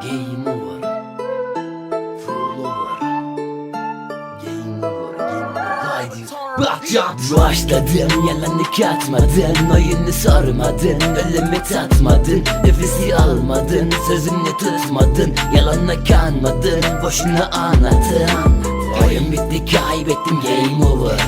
Game over. Full over. Game over. Game over. Haydi. Başladım, yalanı katmadın, oyunu sormadın, ölümü tatmadın, nefesi almadın, sözünü tutmadın, yalanla kanmadın, boşuna anlattın. Oyun bitti, kaybettim, game over.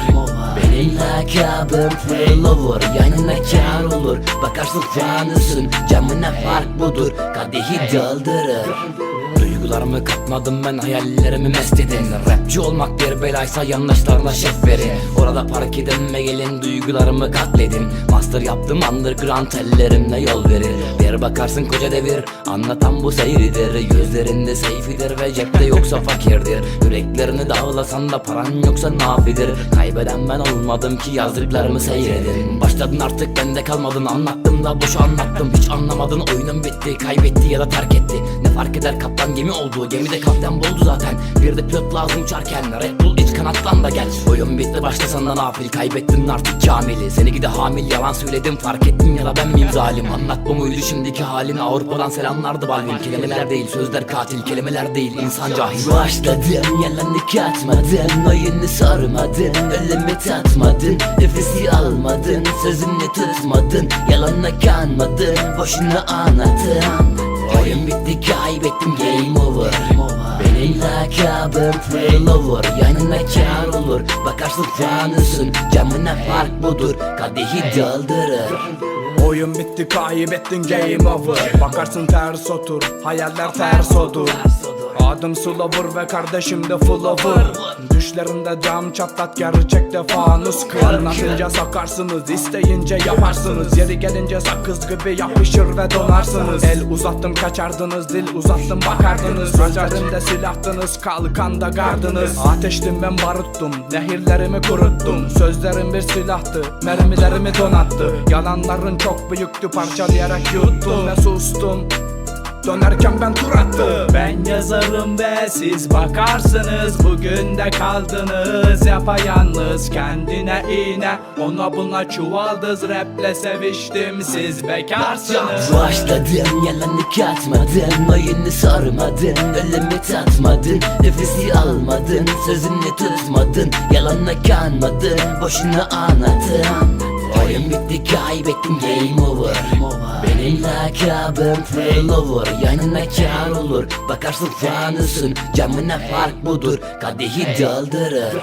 Benim lakabım full over, yanına kar olur, bakarsın fanısın, camına fark budur, kadehi doldurur. Duygularımı katmadım ben, hayallerimi mest edin. Rapçi olmak bir belaysa yandaşlarına şef verin. Orada park edin ve gelin duygularımı katledin. Master yaptım underground, ellerimle yol verir. Bir bakarsın koca devir, anlatan bu seyridir. Gözlerinde seyfidir ve cepte yoksa fakirdir. Yüreklerini dağlasan da paran yoksa nafidir. Kaybeden ben olmadım ki yazdıklarımı seyredin. Başladın artık bende kalmadın, anlattım da boş anlattım. Hiç anlamadın, oyunun bitti, kaybetti ya da terk etti. Ne fark eder, kaptan gemi oldu, gemide kaptan boldu zaten. Bir de pilot lazım uçarken, Red Bull iç kanatlan da gel. Oyun bitti, başlasan da nafil, kaybettin artık kamili. Seni gide hamil, yalan söyledim, fark ettin ya da ben miyim zalim? Anlat bu muydu şimdiki halini, Avrupa'dan selamlardı balvin. Kelimeler değil sözler katil, kelimeler değil insan cahil. Başladım, yalanı katmadın, oyunu sormadın, ölümü tatmadın, nefesi almadın, sözünü tutmadın, yalanla kanmadın, boşuna anlattın. Oyun bitti, kaybettim, game over. Benim lakabım full over, yanına kar olur, bakarsın fanısın, camına fark budur, kadehi doldurur. Oyun bitti, kaybettin, game over. Bakarsın ters otur, hayaller ters olur. Adım Slover ve kardeşim de full over. Düşlerinde cam çatlat, gerçekte fanus kır. Anlatınca sakarsınız, isteyince yaparsınız. Yeri gelince sakız gibi yapışır ve donarsınız. El uzattım kaçardınız, dil uzattım bakardınız. Gözlerimde silahtınız, kalkanda gardınız. Ateştim ben baruttum, nehirlerimi kuruttum. Sözlerim bir silahtı, mermilerimi donattı. Yalanların çok büyüktü, parçalayarak yuttum ve sustum. Dönerken ben tur attım. Ben yazarım ve siz bakarsınız. Bugün de kaldınız yapayalnız. Kendine iğne, ona buna çuvaldız. Raple seviştim, siz bekarsınız. Başladım, yalanı katmadın, oyunu sormadın, ölümü tatmadın, nefesi almadın, sözünü tutmadın, yalanla kanmadın, boşuna anlattın. Oyun bitti, kaybettim, game over. Benim lakabım full over, yanına kar olur, bakarsın fanısın, camına fark budur, kadehi doldurur.